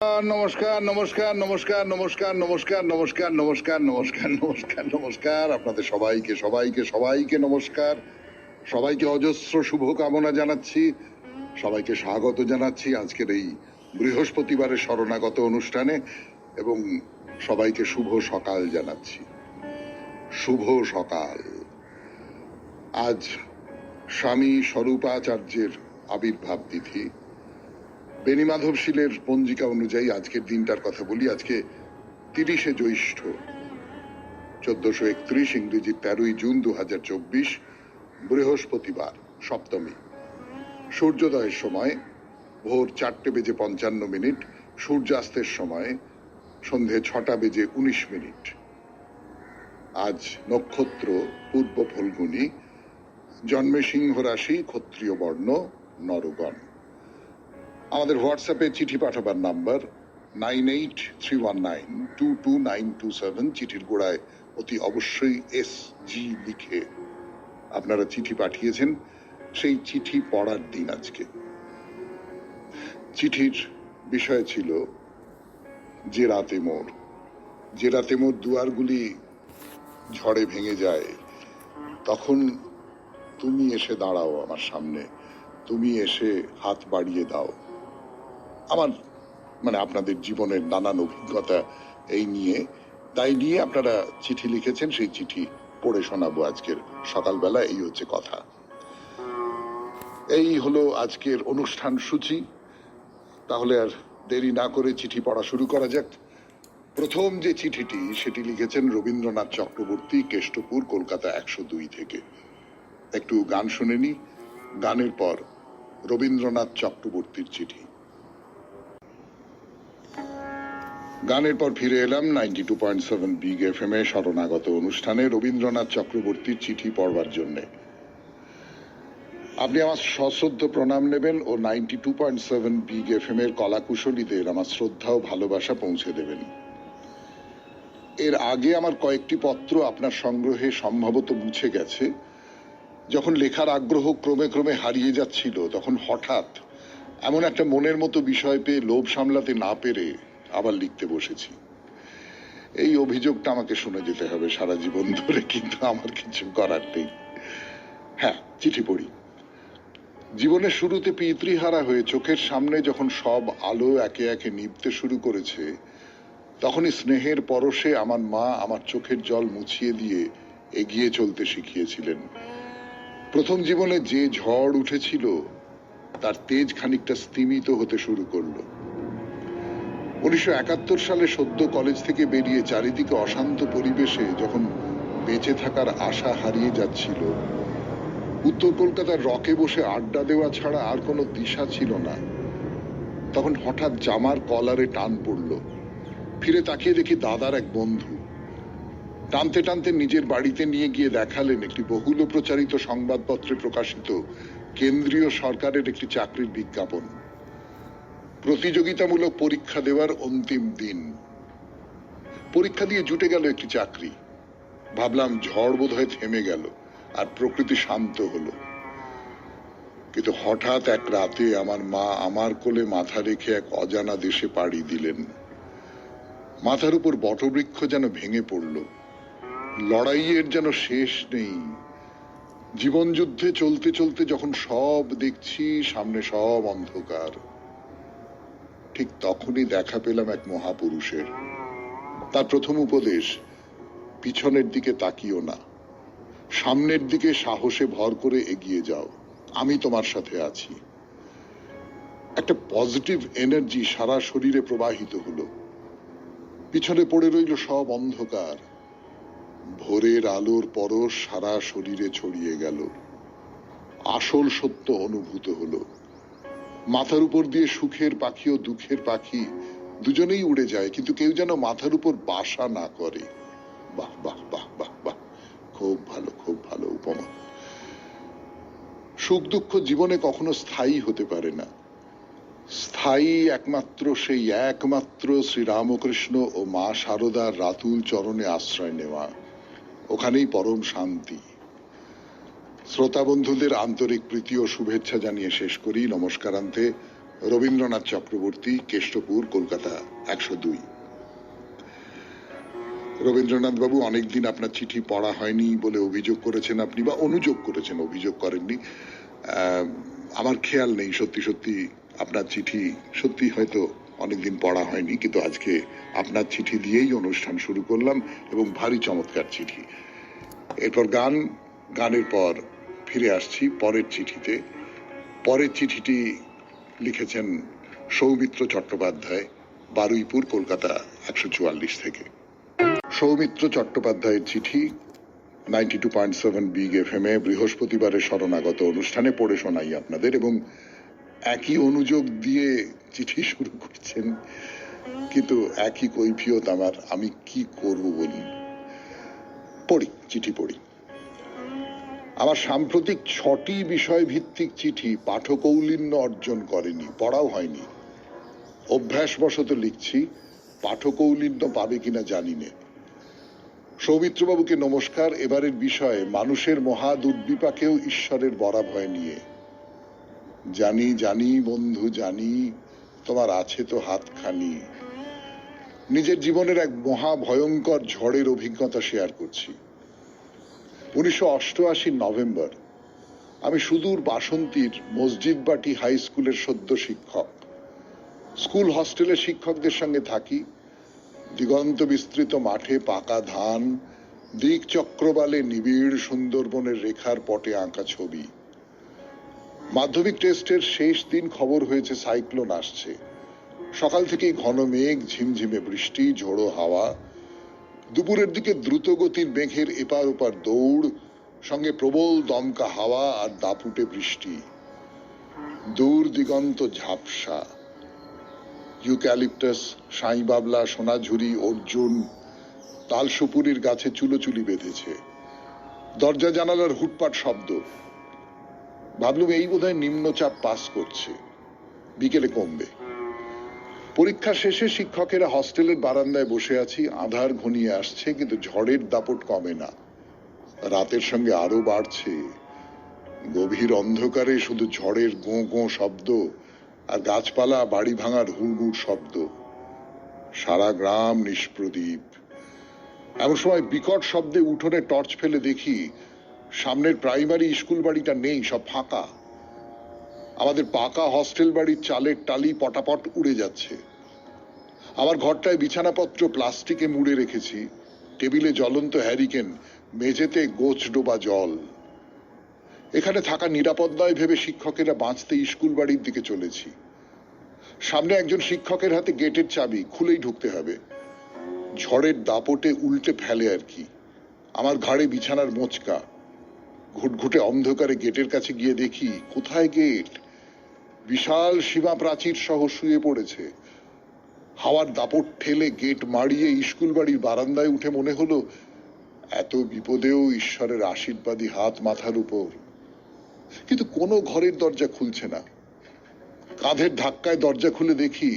নমস্কার নমস্কার নমস্কার নমস্কার নমস্কার নমস্কার নমস্কার নমস্কার নমস্কার নমস্কার আপনাদের সবাইকে সবাইকে সবাইকে নমস্কার, সবাইকে অজস্র শুভকামনা জানাচ্ছি, সবাইকে স্বাগত জানাচ্ছি আজকের এই বৃহস্পতিবারের শরণাগত অনুষ্ঠানে এবং সবাইকে শুভ সকাল জানাচ্ছি। শুভ সকাল। আজ স্বামী স্বরূপাচার্যের আবির্ভাব তিথি। বেণীমাধব শীলের পঞ্জিকা অনুযায়ী আজকের দিনটার কথা বলি। আজকে 30শে জ্যৈষ্ঠ 1431, ইংরেজি 13ই জুন 2024, বৃহস্পতিবার, সপ্তমী। সূর্যোদয়ের সময় ভোর 4:55, সূর্যাস্তের সময় সন্ধে 6:19। আজ নক্ষত্র পূর্ব ফল্গুনী, জন্মে সিংহ রাশি, ক্ষত্রিয় বর্ণ, নরগণ। আমাদের হোয়াটসঅ্যাপে চিঠি পাঠাবার নাম্বার 9831922927। চিঠির গোড়ায় অতি অবশ্যই SG লিখে আপনারা চিঠি পাঠিয়েছেন। সেই চিঠি পড়ার দিন আজকে। চিঠির বিষয় ছিল যে রাতে মোর দুয়ারগুলি ঝড়ে ভেঙে যায়, তখন তুমি এসে দাঁড়াও আমার সামনে, তুমি এসে হাত বাড়িয়ে দাও। আমার আপনাদের জীবনের নানান অভিজ্ঞতা এই নিয়ে, তাই নিয়ে আপনারা চিঠি লিখেছেন, সেই চিঠি পড়ে শোনাবো আজকের সকালবেলা। এই হচ্ছে কথা। এই হলো আজকের অনুষ্ঠান সূচি। তাহলে আর দেরি না করে চিঠি পড়া শুরু করা যাক। প্রথম যে চিঠিটি, সেটি লিখেছেন রবীন্দ্রনাথ চক্রবর্তী, কেষ্টপুর, কলকাতা 102 থেকে। একটু গান শুনে নি, গানের পর রবীন্দ্রনাথ চক্রবর্তীর চিঠি। গানের পর ফিরে এলাম 92.7 বিগ FM এ শরণাগত অনুষ্ঠানে রবীন্দ্রনাথ চক্রবর্তীর চিঠি পড়বার জন্যে। আপনি আমার সশ্রদ্ধ প্রণাম নেবেন ও 92.7 বিগ FM এর কলাকুশলীদের আমার শ্রদ্ধা ও ভালোবাসা পৌঁছে দেবেন। এর আগে আমার কয়েকটি পত্র আপনার সংগ্রহে সম্ভবত মুছে গেছে। যখন লেখার আগ্রহ ক্রমে ক্রমে হারিয়ে যাচ্ছিল, তখন হঠাৎ এমন একটা মনের মতো বিষয় পেয়ে লোভ সামলাতে না পেরে আবার লিখতে বসেছি। এই অভিযোগটা আমাকে শুনে যেতে হবে সারা জীবন ধরে, কিন্তু আমার কিছু করার নেই। হ্যাঁ, চিঠি পড়ি। জীবনের শুরুতে পিতৃহারা হয়ে চোখের সামনে যখন সব আলো একে একে নিভতে শুরু করেছে, তখনই স্নেহের পরশে আমার মা আমার চোখের জল মুছিয়ে দিয়ে এগিয়ে চলতে শিখিয়েছিলেন। প্রথম জীবনে যে ঝড় উঠেছিল, তার তেজ খানিকটা স্তিমিত হতে শুরু করলো। 1971 সালে সদ্য কলেজ থেকে বেরিয়ে চারিদিকে অশান্ত পরিবেশে যখন বেঁচে থাকার আশা হারিয়ে যাচ্ছিল, উত্তর কলকাতার রকে বসে আড্ডা দেওয়া ছাড়া আর কোনো দিশা ছিল না, তখন হঠাৎ জামার কলারে টান পড়ল। ফিরে তাকিয়ে দেখি দাদার এক বন্ধু। টানতে টানতে নিজের বাড়িতে নিয়ে গিয়ে দেখালেন একটি বহুল প্রচারিত সংবাদপত্রে প্রকাশিত কেন্দ্রীয় সরকারের একটি চাকরির বিজ্ঞাপন। প্রতিযোগিতামূলক পরীক্ষা দেওয়ার অন্তিম দিন। পরীক্ষা দিয়ে জুটে গেল একটি চাকরি। ভাবলাম ঝড় বোধহয় থেমে গেল আর প্রকৃতি শান্ত হলো। কিন্তু হঠাৎ এক রাতে আমার মা আমার কোলে মাথা রেখে এক অজানা দেশে পাড়ি দিলেন। মাথার উপর বটবৃক্ষ যেন ভেঙে পড়ল। লড়াইয়ের যেন শেষ নেই। জীবন যুদ্ধে চলতে চলতে যখন সব দেখছি সামনে সব অন্ধকার, ঠিক তখনই দেখা পেলাম এক মহাপুরুষের। তার প্রথম উপদেশ, পিছনের দিকে তাকিও না, সামনের দিকে সাহসে ভর করে এগিয়ে যাও, আমি তোমার সাথে আছি। একটা পজিটিভ এনার্জি সারা শরীরে প্রবাহিত হলো। পিছনে পড়ে রইল সব অন্ধকার। ভোরের আলোর পরশ সারা শরীরে ছড়িয়ে গেল। আসল সত্য অনুভূত হলো। মাথার উপর দিয়ে সুখের পাখি ও দুঃখের পাখি দুজনেই উড়ে যায়, কিন্তু কেউ যেন মাথার উপর বাসা না করে। বাহ বাহ বাহ বাহ বাহ, খুব ভালো, খুব ভালো উপমা। সুখ দুঃখ জীবনে কখনো স্থায়ী হতে পারে না। স্থায়ী একমাত্র সেই একমাত্র শ্রীরামকৃষ্ণ ও মা শারদার রাতুল চরণে আশ্রয় নেওয়া। ওখানেই পরম শান্তি। শ্রোতা বন্ধুদের আন্তরিক প্রীতি ও শুভেচ্ছা জানিয়ে শেষ করি নমস্কারান্তে। রবীন্দ্রনাথ চক্রবর্তী, কেষ্টপুর, কলকাতা 102। রবীন্দ্রনাথ বাবু, অনেকদিন আপনার চিঠি পড়া হয়নি বলে অভিযোগ করেছেন আপনি, বা অনুযোগ করেছেন, অভিযোগ করেননি। আমার খেয়াল নেই, সত্যি সত্যি আপনার চিঠি সত্যি হয়তো অনেকদিন পড়া হয়নি, কিন্তু আজকে আপনার চিঠি দিয়েই অনুষ্ঠান শুরু করলাম, এবং ভারী চমৎকার চিঠি। এরপর গানের পর ফিরে আসছি পরের চিঠিতে। পরের চিঠিটি লিখেছেন সৌমিত্র চট্টোপাধ্যায়, বারুইপুর, কলকাতা 144 থেকে। সৌমিত্র চট্টোপাধ্যায়ের চিঠি 92.7 বিগ FM এ বৃহস্পতিবারের শরণাগত অনুষ্ঠানে পড়ে শোনাই আপনাদের, এবং একই অনুযোগ দিয়ে চিঠি শুরু করছেন, কিন্তু একই কৈফিয়ত আমার। আমি কি করব বলুন? চিঠি পড়ি। আমার সাম্প্রতিক 6টি বিষয় ভিত্তিক চিঠি পাঠকৌলিন্য অর্জন করেনি, পড়াও হয়নি। অভ্যাসবশত লিখছি, পাঠকৌলিন্য পাবে কিনা জানি না। সৌমিত্রবাবুকে নমস্কার। এবারের বিষয়ে মানুষের মহা দুর্বিপাকেও ঈশ্বরের বরাভয় নিয়ে। জানি জানি বন্ধু জানি, তোমার আছে তো হাতখানি। নিজের জীবনের এক মহা ভয়ঙ্কর ঝড়ের অভিজ্ঞতা শেয়ার করছি। 1988 নভেম্বর, আমি সুদূর বাসন্তীর মসজিদবাটি হাই স্কুলের সদ্য শিক্ষক। স্কুল হস্টেলের শিক্ষকদের সঙ্গে থাকি। দিগন্ত বিস্তৃত মাঠে পাকা ধান, দিক চক্রবালে নিবিড় সুন্দরবনের রেখার পটে আঁকা ছবি। মাধ্যমিক টেস্টের শেষ দিন খবর হয়েছে সাইক্লোন আসছে। সকাল থেকেই ঘন মেঘ, ঝিমঝিমে বৃষ্টি, ঝোড়ো হাওয়া। দুপুরের দিকে দ্রুত গতির মেঘের এপার ওপার দৌড়, সঙ্গে প্রবল দমকা হাওয়া আর দাপুটে বৃষ্টি। দূর দিগন্ত ঝাপসা। ইউক্যালিপটাস, সাই বাবলা, সোনাঝুরি, অর্জুন, তালসুপুরির গাছে চুলোচুলি বেঁধেছে। দরজা জানালার হুটপাট শব্দ। ভাবলুম এই বোধহয় নিম্নচাপ পাস করছে, বিকেলে কমবে। পরীক্ষা শেষে শিক্ষকেরা হস্টেলের বারান্দায় বসে আছি। আঁধার ঘনিয়ে আসছে, কিন্তু ঝড়ের দাপট কমে না, রাতের সঙ্গে আরো বাড়ছে। গভীর অন্ধকারে শুধু ঝড়ের গোঁ গোঁ শব্দ আর গাছপালা বাড়ি ভাঙার হুড়হুড় শব্দ। সারা গ্রাম নিষ্প্রদীপ। এমন সময় বিকট শব্দে উঠোনে টর্চ ফেলে দেখি সামনের প্রাইমারি স্কুল বাড়িটা নেই, সব ফাঁকা। আমাদের পাকা হস্টেল বাড়ির চালের টালি পটাপট উড়ে যাচ্ছে। আমার ঘরটায় বিছানাপত্র প্লাস্টিকে মুড়ে রেখেছি, টেবিলে জ্বলন্ত হ্যারিকেন, মেঝেতে গোছ ডোবা জল। এখানে থাকা নিরাপদ নয় ভেবে শিক্ষকেরা বাঁচতে স্কুল বাড়ির দিকে চলেছি। সামনে একজন শিক্ষকের হাতে গেটের চাবি, খুলেই ঢুকতে হবে। ঝড়ের দাপটে উল্টে ফেলে আর কি। আমার ঘাড়ে বিছানার মোচকা। ঘুটঘুটে অন্ধকারে গেটের কাছে গিয়ে দেখি কোথায় গেট, বিশাল সীমা প্রাচীর সহ শুয়ে পড়েছে। হাওয়ার দাপট ঠেলে গেট মারিয়ে স্কুল বাড়ির বারান্দায় উঠে মনে হলো এত বিপদেও ঈশ্বরের আশীর্বাদী হাত মাথার উপর। কিন্তু কোনো ঘরের দরজা খুলছে না। কাঁধের ধাক্কায় দরজা খুলে দেখি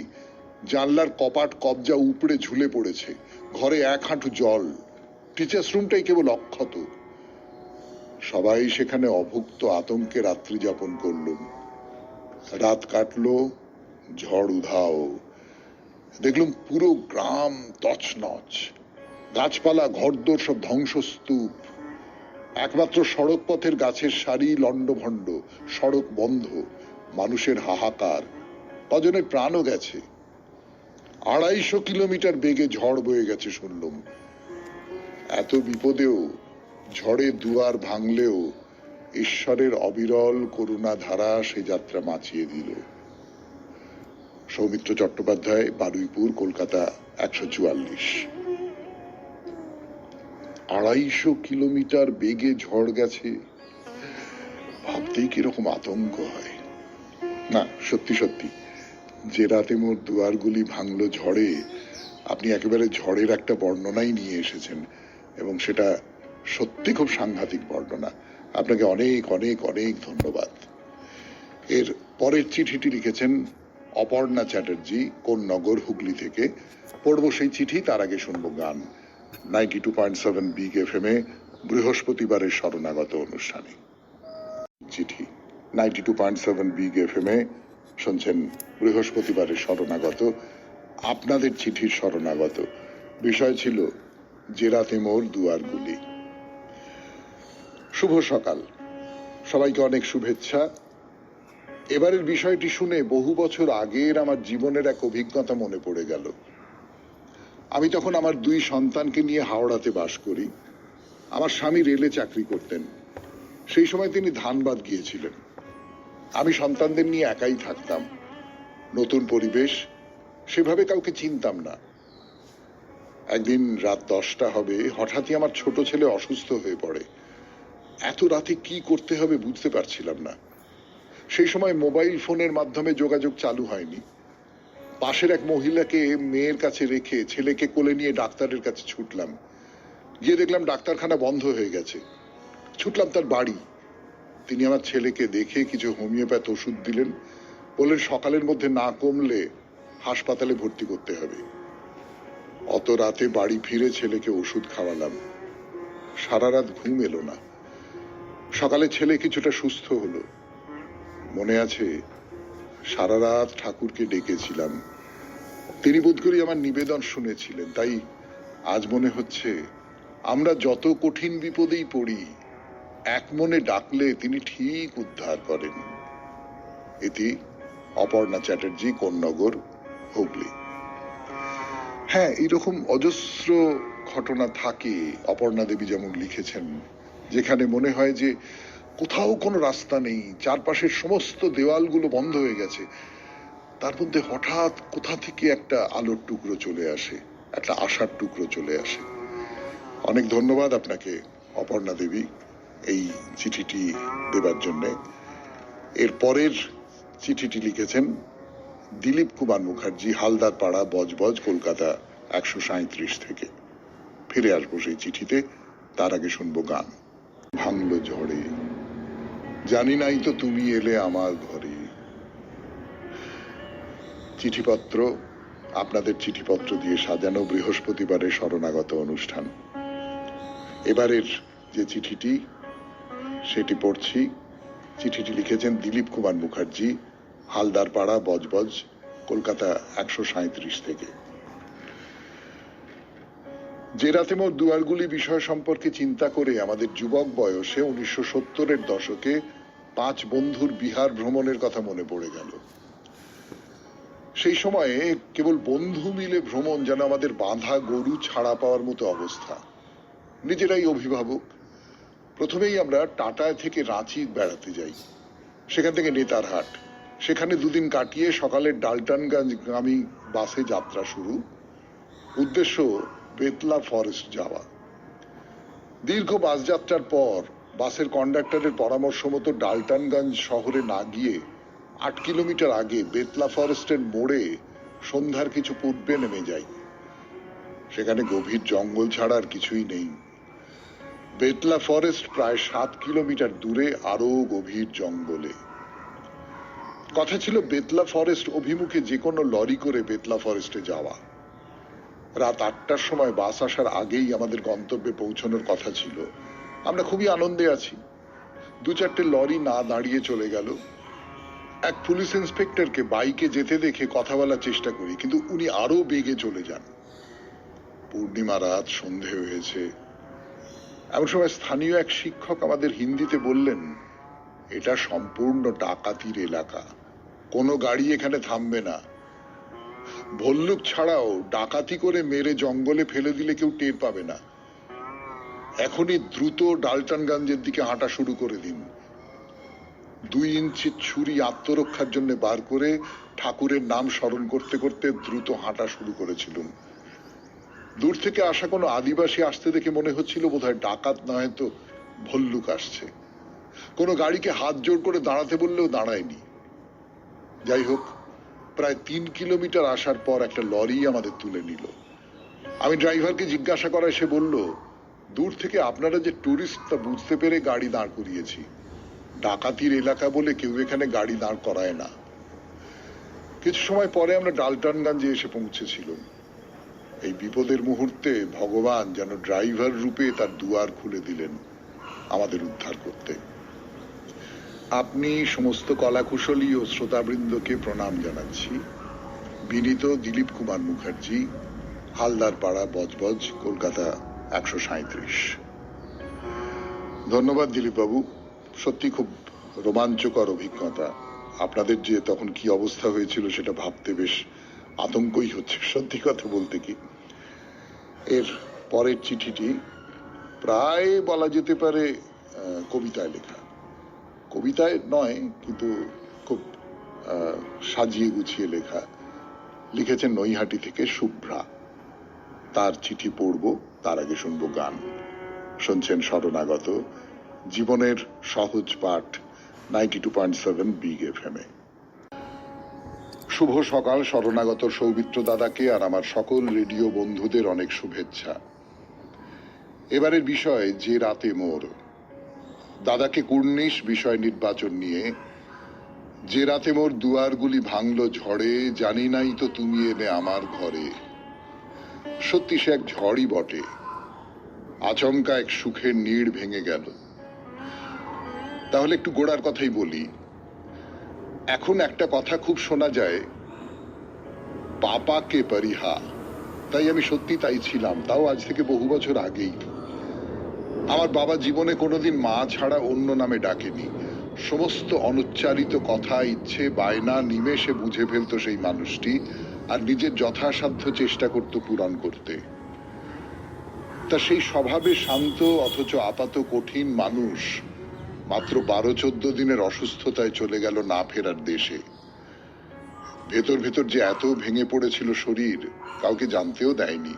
জানলার কপাট কবজা উপড়ে ঝুলে পড়েছে। ঘরে 1 হাঁটু জল। টিচার্স রুমটাই কেবল অক্ষত। সবাই সেখানে অভুক্ত আতঙ্কে রাত্রি যাপন করলুম। রাত কাটলো, ঝড় উধাও। দেখলুম পুরো গ্রাম তছনছ। গাছপালা, ঘরদোর সব ধ্বংসস্তূপ। একমাত্র সড়ক পথের গাছের সারি লণ্ডভণ্ড, সড়ক বন্ধ, মানুষের হাহাকার। কজনের প্রাণও গেছে। 250 কিলোমিটার বেগে ঝড় বয়ে গেছে শুনলুম। এত বিপদেও, ঝড়ে দুয়ার ভাঙলেও ঈশ্বরের অবিরল করুণা ধারা সে যাত্রা বাঁচিয়ে দিল। সৌমিত্র চট্টোপাধ্যায়, বারুইপুর, কলকাতা 144। 250 কিলোমিটার বেগে ঝড় গেছে, ভাবতেই কিরকম আতঙ্ক হয়। না, সত্যি সত্যি যে রাতে মোর দুয়ারগুলি ভাঙলো ঝড়ে, আপনি একেবারে ঝড়ের একটা বর্ণনাই নিয়ে এসেছেন, এবং সেটা সত্যি খুব সাংঘাতিক বর্ণনা। আপনাকে অনেক অনেক অনেক ধন্যবাদ। এর পরের চিঠিটি লিখেছেন অপর্ণা চ্যাটার্জি, কোন্নগর, হুগলি থেকে। পড়ব সেই চিঠি, তার আগে শুনবো গান। 92.7 বিগ FM এ বৃহস্পতিবারের শরণাগত অনুষ্ঠানে। চিঠি 92.7 বিগ FM এ শুনছেন বৃহস্পতিবারের শরণাগত, আপনাদের চিঠির শরণাগত। বিষয় ছিল জেরাতে মোর দুয়ারগুলি। শুভ সকাল, সবাইকে অনেক শুভেচ্ছা। এবারের বিষয়টি শুনে বহু বছর আগের আমার জীবনের এক অভিজ্ঞতা মনে পড়ে গেল। আমি তখন আমার 2 সন্তানকে নিয়ে হাওড়াতে বাস করি। আমার স্বামী রেলে চাকরি করতেন। সেই সময় তিনি ধানবাদ গিয়েছিলেন। আমি সন্তানদের নিয়ে একাই থাকতাম। নতুন পরিবেশ, সেভাবে কাউকে চিনতাম না। একদিন রাত 10টা হবে, হঠাৎই আমার ছোট ছেলে অসুস্থ হয়ে পড়ে। এত রাতে কি করতে হবে বুঝতে পারছিলাম না। সেই সময় মোবাইল ফোনের মাধ্যমে যোগাযোগ চালু হয়নি। পাশের এক মহিলাকে মেয়ের কাছে রেখে ছেলেকে কোলে নিয়ে ডাক্তারের কাছে ছুটলাম। গিয়ে দেখলাম ডাক্তারখানা বন্ধ হয়ে গেছে। ছুটলাম তার বাড়ি। তিনি আমার ছেলেকে দেখে কিছু হোমিওপ্যাথ ওষুধ দিলেন, বললেন সকালের মধ্যে না কমলে হাসপাতালে ভর্তি করতে হবে। অত রাতে বাড়ি ফিরে ছেলেকে ওষুধ খাওয়ালাম। সারা রাত ঘুম এলো না। সকালে ছেলে কিছুটা সুস্থ হলো। মনে আছে, সারা রাত ঠাকুরকে ডেকেছিলাম। তিনি বোধ করি আমার নিবেদন শুনেছিলেন। তাই আজ মনে হচ্ছে আমরা যত কঠিন বিপদেই পড়ি, এক মনে ডাকলে তিনি ঠিক উদ্ধার করেন। এটি অপর্ণা চ্যাটার্জি, কোন্নগর, হুগলি। হ্যাঁ, এইরকম অজস্র ঘটনা থাকে। অপর্ণা দেবী যেমন লিখেছেন, যেখানে মনে হয় যে কোথাও কোনো রাস্তা নেই, চারপাশের সমস্ত দেওয়ালগুলো বন্ধ হয়ে গেছে, তার মধ্যে হঠাৎ কোথা থেকে একটা আলোর টুকরো চলে আসে, একটা আশার টুকরো চলে আসে। অনেক ধন্যবাদ আপনাকে অপর্ণা দেবী এই চিঠিটি দেবার জন্যে। এর পরের চিঠিটি লিখেছেন দিলীপ কুমার মুখার্জি, হালদার পাড়া, বজবজ, কলকাতা 137 থেকে। ফিরে আসবো সেই চিঠিতে, তার আগে শুনবো গান। ভাঙলো ঝড়ে, জানি নাই তো তুমি এলে আমার ঘরে। চিঠিপত্র, আপনাদের চিঠিপত্র দিয়ে সাজানো বৃহস্পতিবারের শরণাগত অনুষ্ঠান। এবারের যে চিঠিটি, সেটি পড়ছি। চিঠিটি লিখেছেন দিলীপ কুমার মুখার্জি, হালদার পাড়া, বজবজ, কলকাতা 137 থেকে। জেরাতে মোর দুয়ারগুলি বিষয় সম্পর্কে চিন্তা করে আমাদের যুবক বয়সে 1970-এর দশকে 5 বন্ধুর বিহার ভ্রমণের কথা মনে পড়ে গেল। সেই সময়ে কেবল বন্ধু মিলে ভ্রমণ যেন আমাদের বাঁধা গরু ছাড়া পাওয়ার মতো অবস্থা। নিজেরাই অভিভাবক। প্রথমেই আমরা টাটায় থেকে রাঁচি বেড়াতে যাই, সেখান থেকে নেতারহাট, সেখানে 2 দিন কাটিয়ে সকালের ডালটনগঞ্জগামী বাসে যাত্রা শুরু। উদ্দেশ্য বেতলা ফরেস্ট যাওয়া। দীর্ঘ বাস যাত্রার পর বাসের কন্ডাক্টরের পরামর্শ মতো ডালটনগঞ্জ শহরে না গিয়ে 8 কিলোমিটার আগে বেতলা ফরেস্টের মোড়ে সন্ধ্যার কিছু পূর্বে নেমে যাই। সেখানে গভীর জঙ্গল ছাড়া আর কিছুই নেই। বেতলা ফরেস্ট প্রায় 7 কিলোমিটার দূরে আরো গভীর জঙ্গলে। কথা ছিল বেতলা ফরেস্ট অভিমুখে যে কোনো লরি করে বেতলা ফরেস্টে যাওয়া। রাত 8টার সময় বাস আসার আগেই আমাদের গন্তব্যে পৌঁছানোর কথা ছিল। আমরা খুবই আনন্দে আছি। 2-4টে লরি না দাঁড়িয়ে চলে গেল। এক পুলিশ ইন্সপেক্টরকে বাইকে যেতে দেখে কথা বলার চেষ্টা করি, কিন্তু উনি আরো বেগে চলে যান। পূর্ণিমা রাত, সন্ধে হয়েছে। এমন সময় স্থানীয় এক শিক্ষক আমাদের হিন্দিতে বললেন, এটা সম্পূর্ণ ডাকাতির এলাকা, কোনো গাড়ি এখানে থামবে না। ভল্লুক ছাড়াও ডাকাতি করে মেরে জঙ্গলে ফেলে দিলে কেউ টের পাবে না। এখনই দ্রুত ডালটনগঞ্জের দিকে হাঁটা শুরু করে দিন। 2 ইঞ্চি ছুরি আত্মরক্ষার জন্য বার করে ঠাকুরের নাম স্মরণ করতে করতে দ্রুত হাঁটা শুরু করেছিলুম। দূর থেকে আসা কোনো আদিবাসী আসতে দেখে মনে হচ্ছিল বোধহয় ডাকাত নয় তো ভল্লুক আসছে। কোনো গাড়িকে হাত জোর করে দাঁড়াতে বললেও দাঁড়ায়নি। যাই হোক, প্রায় 3 কিলোমিটার আসার পর একটা লরি আমাদের তুলে নিল। আমি ড্রাইভারকে জিজ্ঞাসা করায় সে বলল, দূর থেকে আপনারা যে টুরিস্ট তা বুঝতে পেরে গাড়ি দাঁড় করিয়েছি। ডাকাতির এলাকা বলে কেউ এখানে গাড়ি দাঁড় করায় না। কিছু সময় পরে আমরা ডালটনগঞ্জে এসে পৌঁছেছিলাম। এই বিপদের মুহূর্তে ভগবান যেন ড্রাইভার রূপে তার দুয়ার খুলে দিলেন আমাদের উদ্ধার করতে। আপনি সমস্ত কলাকুশলী ও শ্রোতাবৃন্দকে প্রণাম জানাচ্ছি। বিনীত দিলীপ কুমার মুখার্জি, হালদারপাড়া, বজবজ, কলকাতা 137। ধন্যবাদ দিলীপ বাবু, সত্যি খুব রোমাঞ্চকর অভিজ্ঞতা। আপনাদের যে তখন কি অবস্থা হয়েছিল সেটা ভাবতে বেশ আতঙ্কই হচ্ছে, সত্যি কথা বলতে কি। এর পরের চিঠিটি প্রায় বলা যেতে পারে কবিতায় লেখা। কবিতায় নয়, কিন্তু খুব সাজিয়ে গুছিয়ে লেখা। লিখেছেন নৈহাটি থেকে শুভ্রা। তার চিঠি পড়ব, তার আগে শুনবো গান। শুনছেন শরণাগত, জীবনের সহজ পাঠ, 92.7 বিগ FM এ। শুভ সকাল শরণাগত সৌমিত্র দাদাকে আর আমার সকল রেডিও বন্ধুদের অনেক শুভেচ্ছা। এবারের বিষয় যে রাতে মোর। দাদাকে কুর্নিশ বিষয় নির্বাচন নিয়ে। যে রাতে মোর দুয়ারগুলি ভাঙলো ঝড়ে, জানি নাই তো তুমি এলে আমার ঘরে। সত্যি সে এক ঝড়ই বটে। আচমকা এক সুখের নীড় ভেঙে গেল। তাহলে একটু গোড়ার কথাই বলি। এখন একটা কথা খুব শোনা যায়, পাপাকে পরিহা। তাই আমি সত্যি তাই ছিলাম, তাও আজ থেকে বহু বছর আগেই। আমার বাবা জীবনে কোনোদিন মা ছাড়া অন্য নামে ডাকেনি। সমস্ত অনুচ্চারিত কথা, ইচ্ছে, বায়না নিমেষে বুঝে ফেলতো সেই মানুষটি, আর নিজের যথাসাধ্য চেষ্টা করত পূরণ করতে। তা সেই স্বভাবে শান্ত অথচ আপাত কঠিন মানুষ মাত্র 12-14 দিনের অসুস্থতায় চলে গেল না ফেরার দেশে। ভেতর ভেতর যে এত ভেঙে পড়েছিল শরীর, কাউকে জানতেও দেয়নি।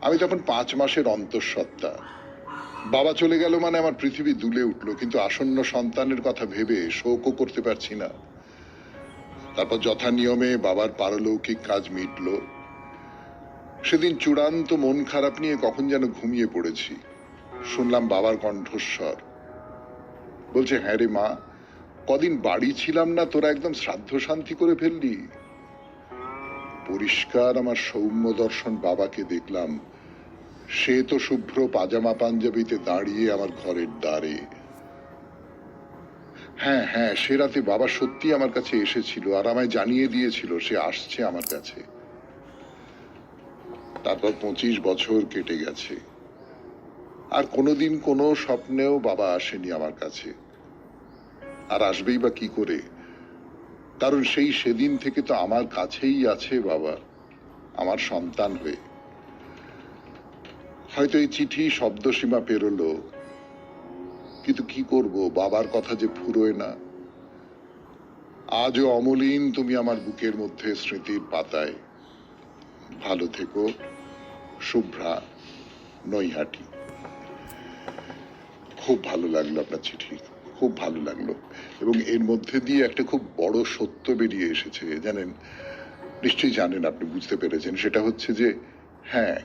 আমি তখন 5 মাসের অন্তঃসত্ত্বা। বাবা চলে গেল মানে আমার পৃথিবী দুলে উঠল, কিন্তু আসন্ন সন্তানের কথা ভেবে শোকও করতে পারছি না। তারপর যথা নিয়মে বাবার পারলৌকিক কাজ মিটল। সেদিন চূড়ান্ত মন খারাপ নিয়ে কখন যেন ঘুমিয়ে পড়েছি। শুনলাম বাবার কণ্ঠস্বর, বলছে, হ্যাঁ রে মা, কদিন বাড়ি ছিলাম না, তোরা একদম শ্রাদ্ধ শান্তি করে ফেললি। পরিষ্কার আমার সৌম্য দর্শন বাবাকে দেখলাম। সে তো শুভ্র পাজামা পাঞ্জাবিতে দাঁড়িয়ে আমার ঘরের দ্বারে। হ্যাঁ হ্যাঁ, সে রাতে বাবা সত্যি আমার কাছে এসেছিল আর আমায় জানিয়ে দিয়েছিল সে আসছে আমার কাছে। তারপর 25 বছর কেটে গেছে, আর কোনোদিন কোনো স্বপ্নেও বাবা আসেনি আমার কাছে। আর আসবেই বা কি করে, কারণ সেই সেদিন থেকে তো আমার কাছেই আছে বাবা, আমার সন্তান হয়ে। হয়তো এই চিঠি শব্দসীমা পেরোলো, কিন্তু কি করব, বাবার কথা যে ফুরোয় না। আজও অমলিন তুমি আমার বুকের মধ্যে স্মৃতির পাতায়। ভালো থেকো, শুভ্রা, নৈহাটি। খুব ভালো লাগলো আপনার চিঠি, খুব ভালো লাগলো। এবং এর মধ্যে দিয়ে একটা খুব বড় সত্য বেরিয়ে এসেছে, জানেন, নিশ্চয়ই জানেন, আপনি বুঝতে পেরেছেন। সেটা হচ্ছে যে, হ্যাঁ,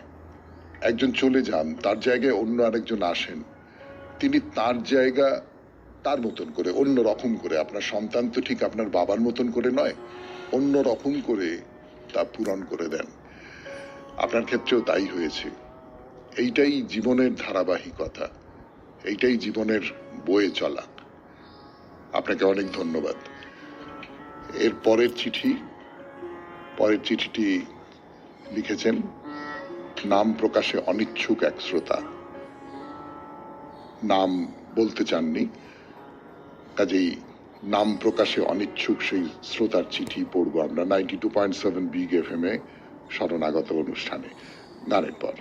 একজন চলে যান, তার জায়গায় অন্য আরেকজন আসেন। তিনি তার জায়গা তার মতন করে, অন্য রকম করে, আপনার সন্তান তো ঠিক আপনার বাবার মতন করে নয়, অন্য রকম করে তা পূরণ করে দেন। আপনার ক্ষেত্রেও তাই হয়েছে। এইটাই জীবনের ধারাবাহিকতা, এইটাই জীবনের বয়ে চলা। আপনাকে অনেক ধন্যবাদ। এর পরের চিঠিটি লিখেছেন নাম প্রকাশে অনিচ্ছুক এক শ্রোতা। নাম বলতে চাননি, কাজেই নাম প্রকাশে অনিচ্ছুক সেই শ্রোতার চিঠি পড়বো আমরা 92.7 বিগ FM এ শরণাগত অনুষ্ঠানে, গানের পর।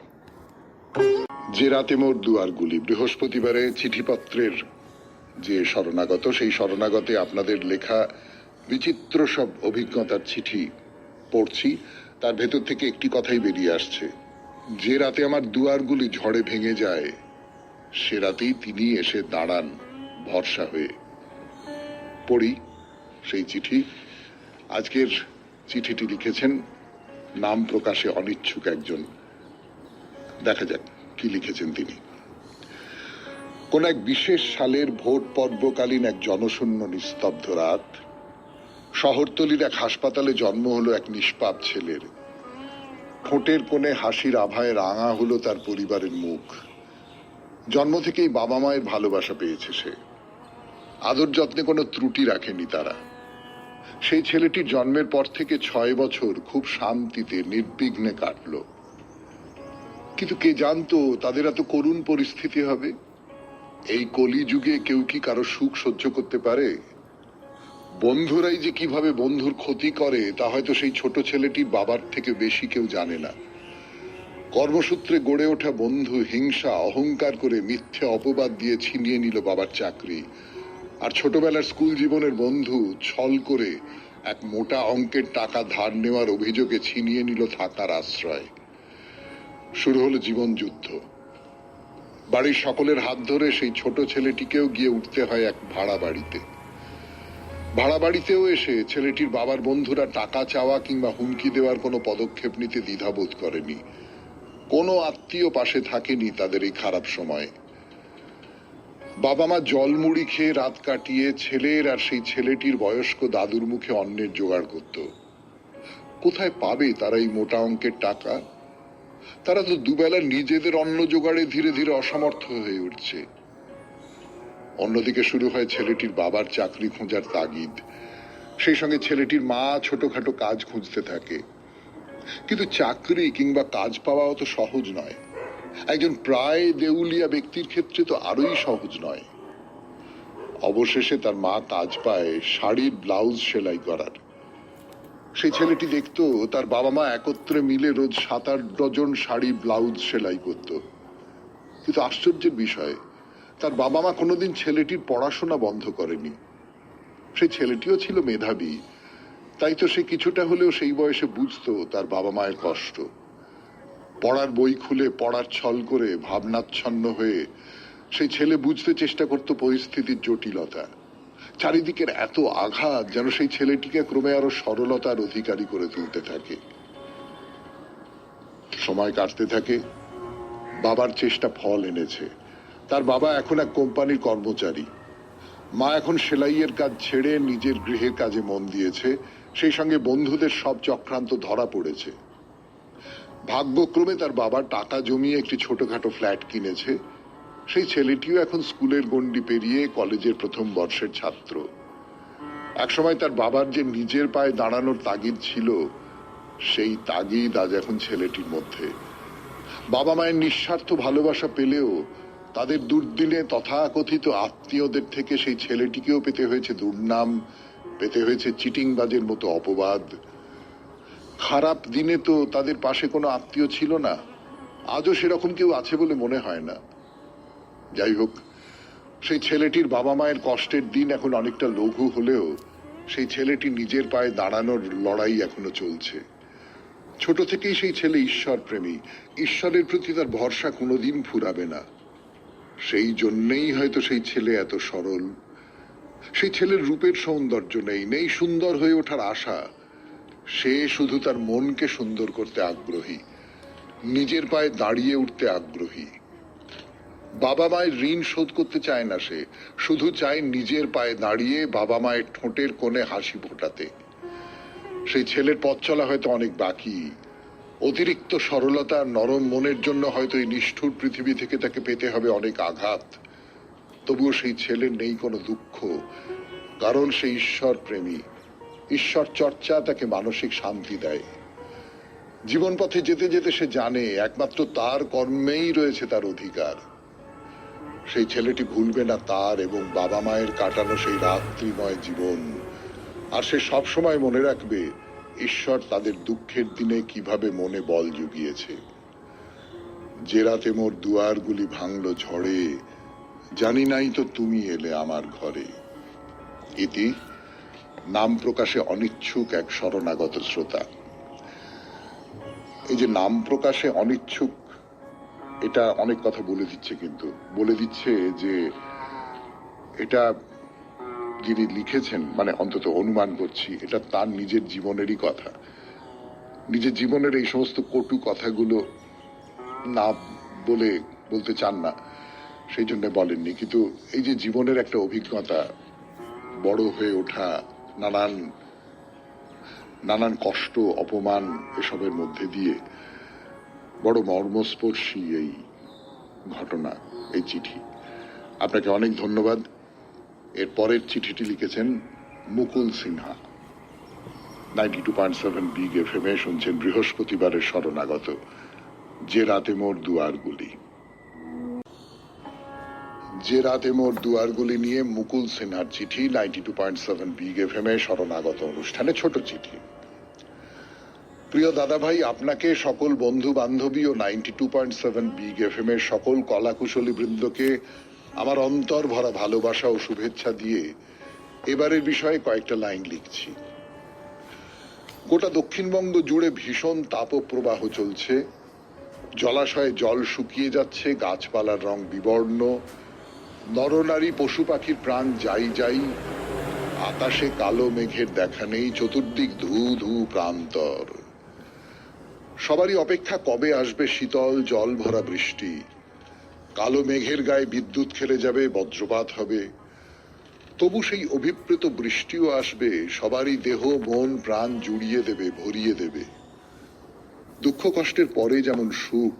যে রাতে মোর দুয়ারগুলি, বৃহস্পতিবারে চিঠিপত্রের যে শরণাগত, সেই শরণাগতে আপনাদের লেখা বিচিত্র সব অভিজ্ঞতার চিঠি পড়ছি। তার ভেতর থেকে একটি কথাই বেরিয়ে আসছে, যে রাতে আমার দুয়ারগুলি ঝড়ে ভেঙে যায়, সে রাতেই তিনি এসে দাঁড়ান ভরসা হয়ে। পড়ি সেই চিঠি। আজকের চিঠিটি লিখেছেন নাম প্রকাশে অনিচ্ছুক একজন। দেখা যাক কি লিখেছেন তিনি। কোন এক বিশেষ সালের ভোট পর্বকালীন এক জনশূন্য নিস্তব্ধ রাত, শহরতলির এক হাসপাতালে জন্ম হলো এক নিষ্পাপ ছেলের। ঠোঁটের কোণে হাসির আভায় রাঙা হলো তার পরিবারের মুখ। জন্ম থেকেই বাবা মায়ের ভালোবাসা পেয়েছে সে। আদর যত্নে কোনো ত্রুটি রাখেনি তারা। সেই ছেলেটির জন্মের পর থেকে 6 বছর খুব শান্তিতে নির্বিঘ্নে কাটলো। কিন্তু কে জানতো তাদের এত করুণ পরিস্থিতি হবে? এই কলিযুগে কেউ কি কারো সুখ সহ্য করতে পারে? বন্ধুরাই যে কিভাবে বন্ধুর ক্ষতি করে তা হয়তো সেই ছোট ছেলেটির বাবার থেকে বেশি কেউ জানে না। কর্মসূত্রে গড়ে ওঠা বন্ধু হিংসা অহংকার করে মিথ্যে অপবাদ দিয়ে ছিনিয়ে নিল বাবার চাকরি। আর ছোটবেলার স্কুল জীবনের বন্ধু ছল করে এক মোটা অঙ্কের টাকা ধার নেওয়ার অভিযোগে ছিনিয়ে নিল থাকার আশ্রয়। শুরু হলো জীবন যুদ্ধ। বাড়ির সকলের হাত ধরে সেই ছোট ছেলেটিকেও গিয়ে উঠতে হয় এক ভাড়া বাড়িতে। ভাড়া বাড়িতেও এসে ছেলেটির বাবার বন্ধুরা টাকা চাওয়া কিংবা হুমকি দেওয়ার কোনো পদক্ষেপ নিতে দ্বিধাবোধ করেনি। কোনো আত্মীয় পাশে থাকেনি তাদের এই খারাপ সময়ে। বাবা মা জলমুড়ি খেয়ে রাত কাটিয়ে ছেলের আর সেই ছেলেটির বয়স্ক দাদুর মুখে অন্নের জোগাড় করত। কোথায় পাবে তারা এই মোটা অঙ্কের টাকা? তারা তো দুবেলা নিজেদের অন্ন জোগাড়ে ধীরে ধীরে অসমর্থ হয়ে উঠছে। অন্যদিকে শুরু হয় ছেলেটির বাবার চাকরি খোঁজার তাগিদ। সেই সঙ্গে ছেলেটির মা ছোটখাটো কাজ খুঁজতে থাকে। কিন্তু চাকরি কিংবা কাজ পাওয়া অত সহজ নয়। একজন প্রায় দেউলিয়া ব্যক্তির ক্ষেত্রে তো আরোই সহজ নয়। অবশেষে তার মা কাজ পায় শাড়ির ব্লাউজ সেলাই করার। সেই ছেলেটি দেখত তার বাবা মা একত্রে মিলে রোজ 7-8 ডজন শাড়ি ব্লাউজ সেলাই করত। কিন্তু আশ্চর্যের বিষয়, তার বাবা মা কোনোদিন ছেলেটির পড়াশোনা বন্ধ করেনি। সেই ছেলেটিও ছিল মেধাবী, তাই তো সে কিছুটা হলেও সেই বয়সে বুঝতো তার বাবা মায়ের কষ্ট। পড়ার বই খুলে পড়ার ছল করে ভাবনাচ্ছন্ন হয়ে সেই ছেলে বুঝতে চেষ্টা করত পরিস্থিতির জটিলতা। চারিদিকের এত আঘাত যেন সেই ছেলেটিকে ক্রমে আরো সরলতার অধিকারী করে তুলতে থাকে। সময় কাটতে থাকে, বাবার চেষ্টা ফল এনেছে। তার বাবা এখন এক কোম্পানির কর্মচারী। মা এখন সেলাইয়ের কাজ ছেড়ে নিজের গৃহের কাজে মন দিয়েছে। সেই সঙ্গে বন্ধুদের সব চক্রান্ত ধরা পড়েছে। ভাগ্যক্রমে তার বাবা টাকা জমিয়ে একটি ছোটখাটো ফ্ল্যাট কিনেছে। সেই ছেলেটিও এখন স্কুলের গণ্ডি পেরিয়ে কলেজের প্রথম বর্ষের ছাত্র। একসময় তার বাবার যে নিজের পায়ে দাঁড়ানোর তাগিদ ছিল, সেই তাগিদ আজ এখন ছেলেটির মধ্যে। বাবা মায়ের নিঃস্বার্থ ভালোবাসা পেলেও তাদের দুর্দিনে তথাকথিত আত্মীয়দের থেকে সেই ছেলেটিকেও পেতে হয়েছে দুর্নাম, পেতে হয়েছে চিটিংবাজের মতো অপবাদ। খারাপ দিনে তো তাদের পাশে কোনো আত্মীয় ছিল না, আজও সেরকম কেউ আছে বলে মনে হয় না। যাই হোক, সেই ছেলেটির বাবা মায়ের কষ্টের দিন এখন অনেকটা লঘু হলেও সেই ছেলেটি নিজের পায়ে দাঁড়ানোর লড়াই এখনো চলছে। ছোট থেকেই সেই ছেলে ঈশ্বর প্রেমী। ঈশ্বরের প্রতি তার ভরসা কোনোদিন ফুরাবে না। সেই জন্যেই হয়তো সেই ছেলে এত সরল। সেই ছেলের রূপের সৌন্দর্য নেই, নেই সুন্দর হয়ে ওঠার আশা। সে শুধু তার মনকে সুন্দর করতে আগ্রহী, নিজের পায়ে দাঁড়িয়ে উঠতে আগ্রহী। বাবা মায়ের ঋণ শোধ করতে চায় না সে, শুধু চায় নিজের পায়ে দাঁড়িয়ে বাবা মায়ের ঠোঁটের কোণে হাসি ফোটাতে। সেই ছেলের পথ চলা হয়তো অনেক বাকি। অতিরিক্ত সরলতা নরম মনের জন্য হয়তো এই নিষ্ঠুর পৃথিবী থেকে তাকে পেতে হবে অনেক আঘাত। তবুও সেই ছেলের নেই কোনো দুঃখ, কারণ সে ঈশ্বর প্রেমী। ঈশ্বর চর্চা তাকে মানসিক শান্তি দেয়। জীবন পথে যেতে যেতে সে জানে একমাত্র তার কর্মেই রয়েছে তার অধিকার। সেই ছেলেটি ভুলবে না তার এবং বাবা মায়ের কাটানো সেই রাত্রিময় জীবন। আর সে সবসময় মনে রাখবে ঈশ্বর তাদের দুঃখের দিনে কিভাবে মনে বল জুগিয়েছে। যে রাতে মোর দুয়ারগুলি ভাঙলো ঝড়ে, জানি নাই তো তুমি এলে আমার ঘরে। ইতি নাম প্রকাশে অনিচ্ছুক এক শরণাগত শ্রোতা। এই যে নাম প্রকাশে অনিচ্ছুক, এটা অনেক কথা বলে দিচ্ছে, কিন্তু বলে দিচ্ছে যে এটা যিনি লিখেছেন, মানে অন্তত অনুমান করছি এটা তার নিজের জীবনেরই কথা। নিজের জীবনের এই সমস্ত কটু কথাগুলো না বলতে চান না, সেই জন্য বলেননি। কিন্তু এই যে জীবনের একটা অভিজ্ঞতা, বড় হয়ে ওঠা, নানান কষ্ট অপমান এসবের মধ্যে দিয়ে বড় মর্মস্পর্শী এই ঘটনা, এই চিঠি। আপনাকে অনেক ধন্যবাদ। এর পরের চিঠিটি লিখেছেন মুকুল সিনহা। 92.7 বিগ এফএম এ শুনছেন বৃহস্পতিবারের শরণাগত, যে রাতে মোর দুয়ারগুলি। যে রাতে মোর দুয়ারগুলি নিয়ে মুকুল সিনহার চিঠি 92.7 বিগ এফএম এ শরণাগত অনুষ্ঠানে ছোট চিঠি। প্রিয় দাদা ভাই, আপনাকে, সকল বন্ধু বান্ধবী ও 92.7 বিগ এফএম এর সকল কলাকুশলী বৃন্দকে আমার অন্তর ভরা ভালোবাসা ও শুভেচ্ছা দিয়ে এবারের বিষয়ে কয়েকটা লাইন লিখছি। গোটা দক্ষিণবঙ্গ জুড়ে ভীষণ তাপপ্রবাহ চলছে। জলাশয়ে জল শুকিয়ে যাচ্ছে, গাছপালার রং বিবর্ণ, নরনারী পশু পাখির প্রাণ যাই যাই, আকাশে কালো মেঘের দেখা নেই, চতুর্দিক ধু ধু প্রান্তর। সবারই অপেক্ষা কবে আসবে শীতল জল ভরা বৃষ্টি। কালো মেঘের গায়ে বিদ্যুৎ খেলে যাবে, বজ্রপাত হবে। তবু সেই অভিপ্রেত বৃষ্টিও আসবে, সবারই দেহ মন প্রাণ জুড়িয়ে দেবে, ভরিয়ে দেবে। দুঃখ কষ্টের পরে যেমন সুখ,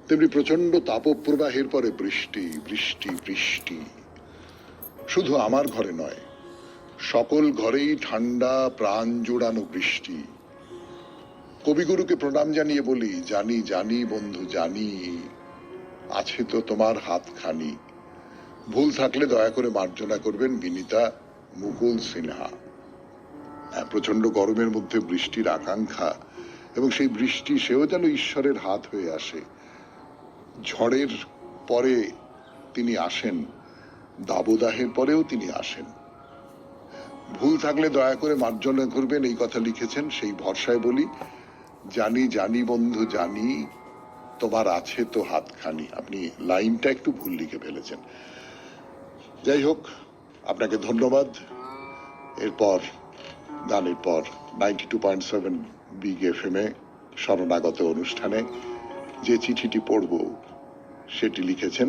তেমনি প্রচন্ড তাপপ্রবাহের পরে বৃষ্টি বৃষ্টি বৃষ্টি। শুধু আমার ঘরে নয়, সকল ঘরেই ঠান্ডা প্রাণ জোড়ানো বৃষ্টি। কবিগুরুকে প্রণাম জানিয়ে বলি, জানি জানি বন্ধু জানি, আছে তো তোমার হাতখানি। ভুল থাকলে দয়া করে মার্জনা করবেন, বিনীতা, মুকুল সিনহা। প্রচন্ড গরমের মধ্যে বৃষ্টির আকাঙ্ক্ষা, এবং সেই বৃষ্টি সেও যেন ঈশ্বরের হাত হয়ে আসে। ঝড়ের পরে তিনি আসেন, দাবদাহের পরেও তিনি আসেন। ভুল থাকলে দয়া করে মার্জনা করবেন, এই কথা লিখেছেন। সেই ভরসায় বলি, জানি জানি বন্ধু জানি, তোমার আছে তো হাতখানি। আপনি লাইনটা একটু ভুল লিখে ফেলেছেন। যাই হোক, আপনাকে ধন্যবাদ। এরপর গানের পর 92.7 বিগ এফএম এ শরণাগত অনুষ্ঠানে যে চিঠিটি পড়ব সেটি লিখেছেন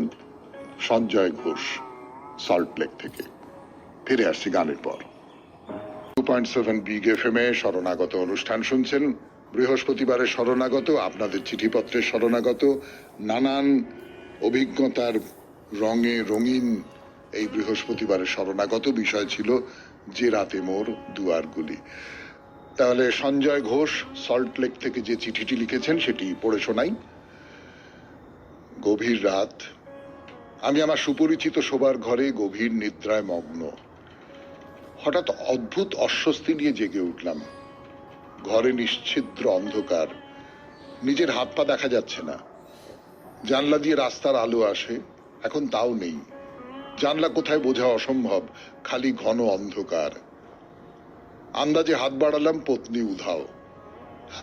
সঞ্জয় ঘোষ, সল্টলেক থেকে। ফিরে আসছি গানের পর। 2.7 বিগ এফএম এ শরণাগত অনুষ্ঠান শুনছেন। বৃহস্পতিবারের শরণাগত, আপনাদের চিঠিপত্রের শরণাগত, নানান অভিজ্ঞতার রঙে রঙিন এই বৃহস্পতিবারের শরণাগত বিষয় ছিল যে রাতে মোর দুয়ারগুলি। তাহলে সঞ্জয় ঘোষ সল্টলেক থেকে যে চিঠিটি লিখেছেন সেটি পড়ে শোনাই। গভীর রাত, আমি আমার সুপরিচিত শোবার ঘরে গভীর নিদ্রায় মগ্ন। হঠাৎ অদ্ভুত অস্বস্তি নিয়ে জেগে উঠলাম। ঘরে নিশ্ছিদ্র অন্ধকার, নিজের হাত পা দেখা যাচ্ছে না। জানলা দিয়ে রাস্তার আলো আসে, এখন তাও নেই। জানলা কোথায় বোঝা অসম্ভব, খালি ঘন অন্ধকার। আন্দাজে হাত বাড়ালাম, পত্নী উধাও।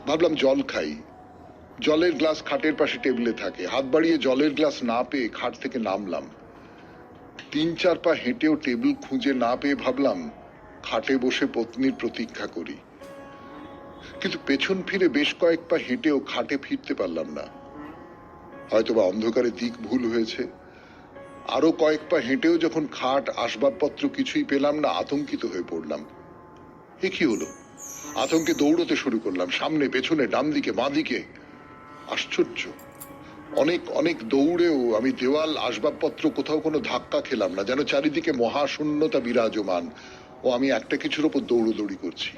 ভাবলাম জল খাই। জলের গ্লাস খাটের পাশে টেবিলে থাকে। হাত বাড়িয়ে জলের গ্লাস না পেয়ে খাট থেকে নামলাম। 3-4 পা হেঁটেও টেবিল খুঁজে না পেয়ে ভাবলাম খাটে বসে পত্নীর প্রতীক্ষা করি। কিন্তু পেছন ফিরে বেশ কয়েক পা হেঁটেও খাটে ফিরতে পারলাম না। হয়তোবা অন্ধকারে দিক ভুল হয়েছে। আরো কয়েক পা হেঁটেও যখন খাট আসবাবপত্র কিছুই পেলাম না, আতঙ্কিত হয়ে পড়লাম। এ কি হলো? আতঙ্কে দৌড়তে শুরু করলাম, সামনে পেছনে ডান দিকে বাঁ দিকে। আশ্চর্য, অনেক অনেক দৌড়েও আমি দেওয়াল আসবাবপত্র কোথাও কোনো ধাক্কা খেলাম না। যেন চারিদিকে মহাশূন্যতা বিরাজমান, ও আমি একটা কিছুর ওপর দৌড়দৌড়ি করছি।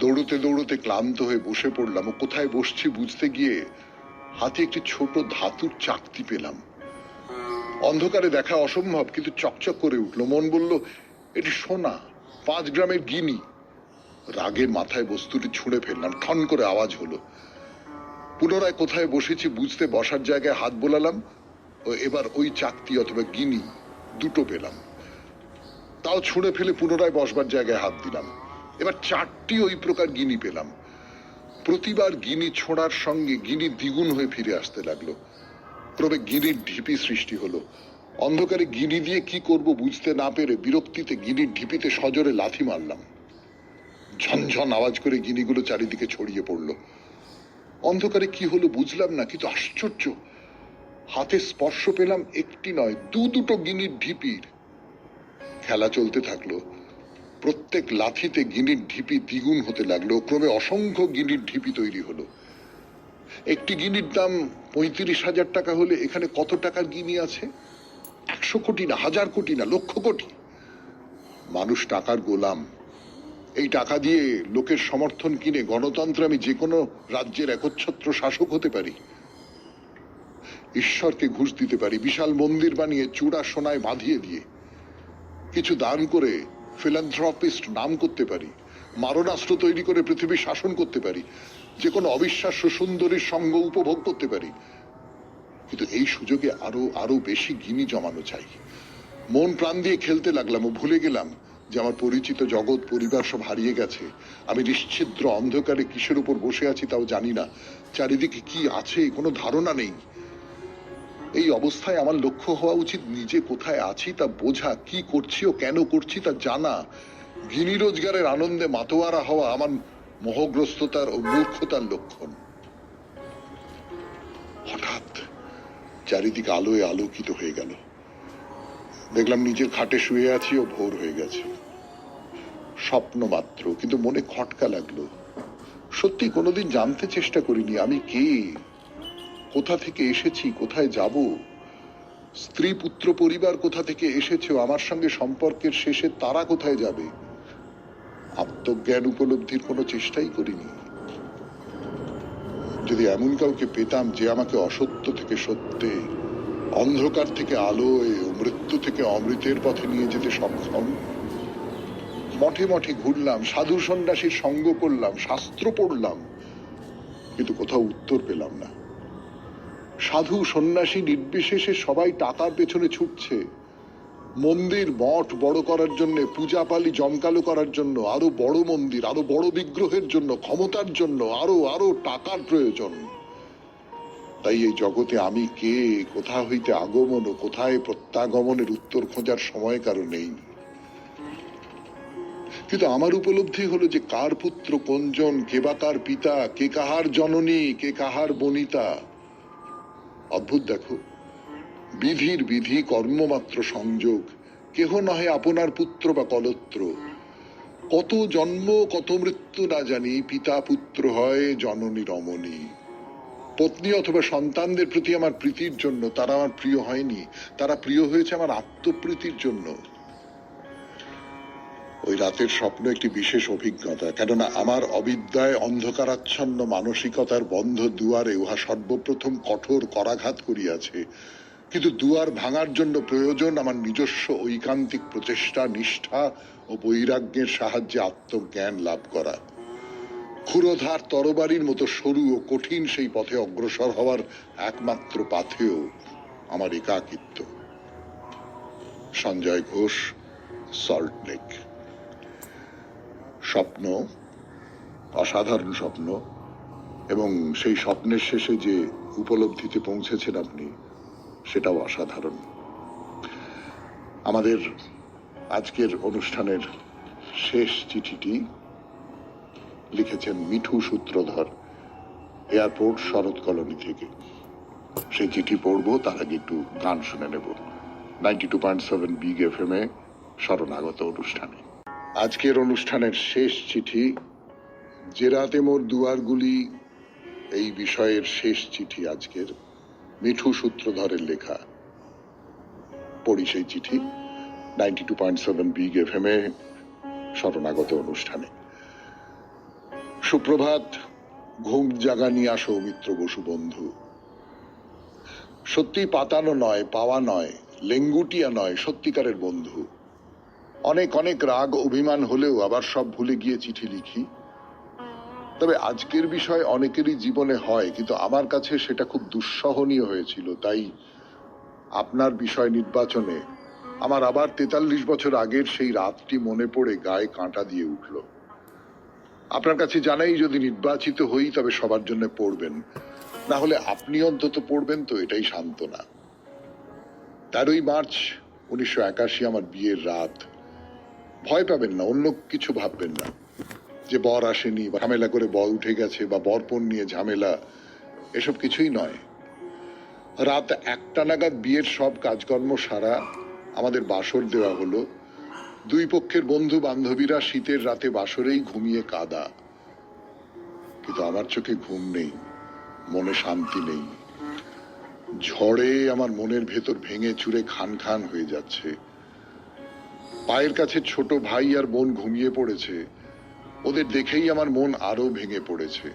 দৌড়তে দৌড়তে ক্লান্ত হয়ে বসে পড়লাম, ও কোথায় বসছি বুঝতে গিয়ে হাতে একটি ছোট ধাতুর চাকতি পেলাম। অন্ধকারে দেখা অসম্ভব, কিন্তু চকচক করে উঠল। মন বলল এটি সোনা, 5 গ্রামের গিনি। রাগে মাথায় বস্তুটি ছুঁড়ে ফেললাম। ঠন করে আওয়াজ হলো। পুনরায় কোথায় বসেছি বুঝতে বসার জায়গায় হাত বোলালাম, ও এবার ওই চাকতি অথবা গিনি দুটো পেলাম। তাও ছুঁড়ে ফেলে পুনরায় বসবার জায়গায় হাত দিলাম। এবার 4টি ওই প্রকার গিনি পেলাম। প্রতিবার গিনি ছোঁড়ার সঙ্গে গিনি দ্বিগুণ হয়ে ফিরে আসতে লাগলো। ক্রমে গিনির ঢিপি সৃষ্টি হলো। অন্ধকারে গিনি দিয়ে কি করব বুঝতে না পেরে বিরক্তিতে গিনির ঢিপিতে সজোরে লাথি মারলাম। ঝনঝন আওয়াজ করে গিনিগুলো চারিদিকে ছড়িয়ে পড়লো। অন্ধকারে কি হলো বুঝলাম না, কিন্তু আশ্চর্য, হাতে স্পর্শ পেলাম একটি নয়, দুটো গিনির ঢিপির। খেলা চলতে থাকলো। প্রত্যেক লাথিতে গিনির ঢিপি দ্বিগুণ হতে লাগলো। ক্রমে অসংখ্য গিনির ঢিপি তৈরি হলো। একটি গিনির দাম 35,000 টাকা হলে এখানে কত টাকার গিনি আছে? 100 কোটি না, 1000 কোটি না, লক্ষ কোটি। মানুষ টাকার গোলাম। এই টাকা দিয়ে লোকের সমর্থন কিনে গণতন্ত্রে আমি যে কোনো রাজ্যের একচ্ছত্র শাসক হতে পারি, ঈশ্বরকে ঘুষ দিতে পারি, বিশাল মন্দির বানিয়ে চূড়া সোনায় বাঁধিয়ে দিয়ে, কিছু দান করে ফিলান্থ্রপিস্ট নাম করতে পারি, মারণাস্ত্র তৈরি করে পৃথিবী শাসন করতে পারি, যে কোনো অবিশ্বাস্য সুন্দরীর সঙ্গ উপভোগ করতে পারি। কিন্তু এই সুযোগে আরো আরো বেশি গিনি জমানো চাই। মন প্রাণ দিয়ে খেলতে লাগলাম ও ভুলে গেলাম যে আমার পরিচিত জগৎ পরিবার সব হারিয়ে গেছে। আমি নিশ্ছিদ্র অন্ধকারে কিসের উপর বসে আছি তাও জানি না, চারিদিকে কি আছে কোনো ধারণা নেই। এই অবস্থায় আমার লক্ষ্য হওয়া উচিত নিজে কোথায় আছি তা বোঝা, কি করছি ও কেন করছি তা জানা। গিনি রোজগারের আনন্দে মাতোয়ারা হওয়া আমার মোহগ্রস্ততার ও মূর্খতার লক্ষণ। হঠাৎ চারিদিকে আলোয় আলোকিত হয়ে গেল। দেখলাম নিজের খাটে শুয়ে আছি ও ভোর হয়ে গেছে। স্বপ্ন মাত্র, কিন্তু মনে খটকা লাগলো। সত্যি কোনোদিন জানতে চেষ্টা করিনি আমি কে, কোথা থেকে এসেছি, কোথায় যাব। স্ত্রী পুত্র পরিবার কোথা থেকে এসেছে, আমার সঙ্গে সম্পর্কের শেষে তারা কোথায় যাবে। আত্মজ্ঞান উপলব্ধির কোনো চেষ্টাই করিনি। যদি এমন কাউকে পেতাম যে আমাকে অসত্য থেকে সত্যে, অন্ধকার থেকে আলোয় ও মৃত্যু থেকে অমৃতের পথে নিয়ে যেতে সক্ষম। মঠে মঠে ঘুরলাম, সাধু সন্ন্যাসীর সঙ্গ করলাম, শাস্ত্র পড়লাম, কিন্তু কোথাও উত্তর পেলাম না। সাধু সন্ন্যাসী নির্বিশেষে সবাই টাকার পেছনে ছুটছে। মন্দির মঠ বড় করার জন্য, পূজা পালি জমকালো করার জন্য, আরো বড় মন্দির, আরো বড় বিগ্রহের জন্য, ক্ষমতার জন্য আরো আরো টাকার প্রয়োজন। তাই এই জগতে আমি কে, কোথা হইতে আগমন ও কোথায় প্রত্যাগমনের উত্তর খোঁজার সময় কারো নেই। কিন্তু আমার উপলব্ধি হলো যে কার পুত্র কোনজন, কে বা কার পিতা, কে কাহার জননী, কে কাহার বনিতা। অদ্ভুত দেখো, বিধির বিধি কর্মমাত্র সংযোগ, কেহ নহে আপনার পুত্র বা কলত্র। কত জন্ম কত মৃত্যু না জানি, পিতা পুত্র হয় জননী রমণী। পত্নী অথবা সন্তানদের প্রতি আমার প্রীতির জন্য তারা আমার প্রিয় হয়নি, তারা প্রিয় হয়েছে আমার আত্মপ্রীতির জন্য। ওই রাতের স্বপ্ন একটি বিশেষ অভিজ্ঞতা, কেননা আমার অবিদ্যায় অন্ধকারাচ্ছন্ন মানসিকতার বন্ধ দুয়ারে উহা সর্বপ্রথম কঠোর করাঘাত করিয়াছে। কিন্তু দুয়ার ভাঙার জন্য প্রয়োজন আমার নিজস্ব ঐকান্তিক প্রচেষ্টা, নিষ্ঠা ও বৈরাগ্যের সাহায্যে আত্মজ্ঞান লাভ করা। ক্ষুরোধার তরবারির মতো সরু ও কঠিন সেই পথে অগ্রসর হওয়ার একমাত্র পাথেয় আমার একাকিত্ব। সঞ্জয় ঘোষ, সল্টলেক। স্বপ্ন, অসাধারণ স্বপ্ন, এবং সেই স্বপ্নের শেষে যে উপলব্ধিতে পৌঁছেছেন আপনি, সেটাও অসাধারণ। আমাদের আজকের অনুষ্ঠানের শেষ চিঠিটি লিখেছেন মিঠু সূত্রধর, এয়ারপোর্ট শরৎ কলোনি থেকে। সেই চিঠি পড়বো, তার আগে একটু গান শুনে নেব 92.7 বিগ FM এ শরণাগত অনুষ্ঠানে। আজকের অনুষ্ঠানের শেষ চিঠি, যে রাতে মোর দুয়ারগুলি, এই বিষয়ের শেষ চিঠি আজকের, মিঠু সূত্রধরের লেখা। পড়ি সেই চিঠি 92.7 বিগ FM এ শরণাগত অনুষ্ঠানে। সুপ্রভাত, ঘুম জাগানিয়া সৌমিত্র বসু বন্ধু। সত্যি পাতানো নয়, পাওয়া নয়, লেঙ্গুটিয়া নয়, সত্যিকারের বন্ধু। অনেক অনেক রাগ অভিমান হলেও আবার সব ভুলে গিয়ে চিঠি লিখি। তবে আজকের বিষয় অনেকেরই জীবনে হয়, কিন্তু আমার কাছে সেটা খুব দুঃসহনীয় হয়েছিল। তাই আপনার বিষয় নির্বাচনে আমার আবার 43 বছর আগের সেই রাতটি মনে পড়ে গায়ে কাঁটা দিয়ে উঠল। আপনার কাছে জানাই, যদি নির্বাচিত হই তবে সবার জন্য পড়বেন, না হলে আপনি অন্তত পড়বেন, তো এটাই সান্ত্বনা। 13ই মার্চ 1981 আমার বিয়ের রাত। ভয় পাবেন না, অন্য কিছু ভাববেন না যে বর আসেনি, বা ঝামেলা করে বর উঠে গেছে, বা বরপণ নিয়ে ঝামেলা, এসব কিছুই নয়। রাত 1টা নাগাদ বিয়ের সব কাজকর্ম সারা আমাদের বাসর দেওয়া হলো। দুই পক্ষের বন্ধু বান্ধবীরা শীতের রাতে বাসরেই ঘুমিয়ে কাঁদা। কিন্তু আমার চোখে ঘুম নেই, মনে শান্তি নেই। ঝড়ে আমার মনের ভেতর ভেঙে চুরে খান খান হয়ে যাচ্ছে। পায়ের কাছে ছোট ভাই আর বোন ঘুমিয়ে পড়েছে, ওদের দেখেই আমার মন আরো ভেঙে পড়েছে।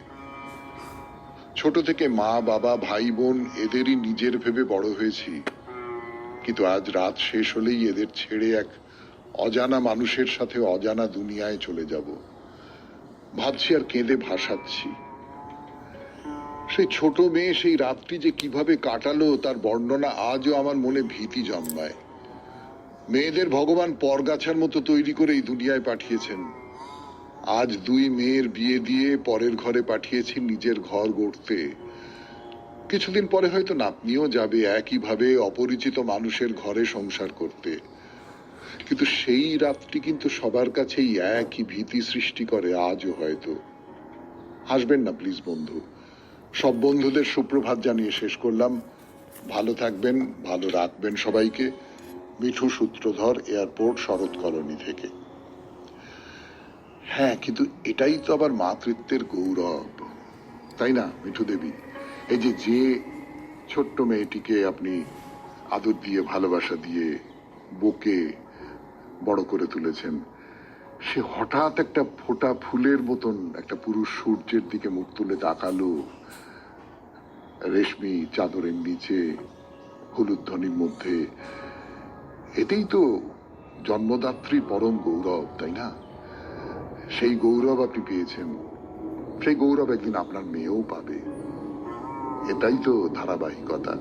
ছোট থেকে মা বাবা ভাই বোন এদেরই নিজের ভেবে বড় হয়েছি, কিন্তু আজ রাত শেষ হলেই এদের ছেড়ে এক অজানা মানুষের সাথে অজানা দুনিয়ায় চলে যাব। ভাবছি আর কেঁদে ভাসাচ্ছি। সেই ছোট মেয়ে সেই রাতটি যে কিভাবে কাটালো তার বর্ণনা আজও আমার মনে ভীতি জন্মায়। মেয়েদের ভগবান পরগাছার মতো তৈরি করে এই দুনিয়ায় পাঠিয়েছেন। আজ দুই মেয়ের বিয়ে দিয়ে পরের ঘরে পাঠিয়েছি নিজের ঘর গড়তে। কিছুদিন পরে হয়তো নাতনিও যাবে একইভাবে অপরিচিত মানুষের ঘরে সংসার করতে। কিন্তু সেই রাতটি কিন্তু সবার কাছেই একই ভীতি সৃষ্টি করে আজও হয়তো। হাসবেন না প্লিজ বন্ধু। সব বন্ধুদের সুপ্রভাত জানিয়ে শেষ করলাম। ভালো থাকবেন, ভালো রাখবেন সবাইকে। মিঠু সূত্রধর, এয়ারপোর্ট, শরৎ কলোনি থেকে। হ্যাঁ, কিন্তু এটাই তো আবার মাতৃত্বের গৌরব, তাই না মিঠু দেবী? এই যে যে ছোট্ট মেয়েটিকে আপনি আদর দিয়ে ভালোবাসা দিয়ে বুকে বড় করে তুলেছেন, সে হঠাৎ একটা ফোঁটা ফুলের মতন একটা পুরুষ সূর্যের দিকে মুখ তুলে তাকালো, রেশমি চাদরের নিচে হলুদ ধ্বনির মধ্যে। এটাই তো জন্মদাত্রী পরম গৌরব, তাই না? সেই গৌরব আপনি পেয়েছেন, সেই গৌরব একদিন আপনার মেয়েও পাবে। এটাই তো ধারাবাহিকতা।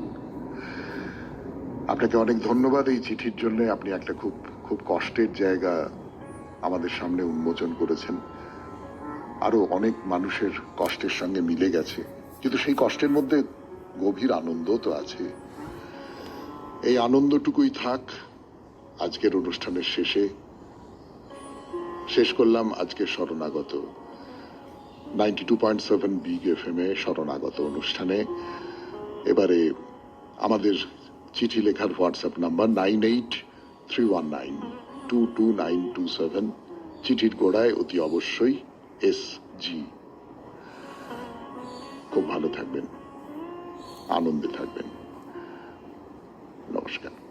আপনাকে অনেক ধন্যবাদ এই চিঠির জন্য। আপনি একটা খুব খুব কষ্টের জায়গা আমাদের সামনে উন্মোচন করেছেন। আরো অনেক মানুষের কষ্টের সঙ্গে মিলে গেছে, কিন্তু সেই কষ্টের মধ্যে গভীর আনন্দ তো আছে। এই আনন্দটুকুই থাক আজকের অনুষ্ঠানের শেষে। শেষ করলাম আজকের শরণাগত 92.7 বিগ FM এ শরণাগত অনুষ্ঠানে। এবারে আমাদের চিঠি লেখার হোয়াটসঅ্যাপ নাম্বার 9831922927। চিঠির গোড়ায় অতি অবশ্যই SG। খুব ভালো থাকবেন, আনন্দে থাকবেন। নমস্কার।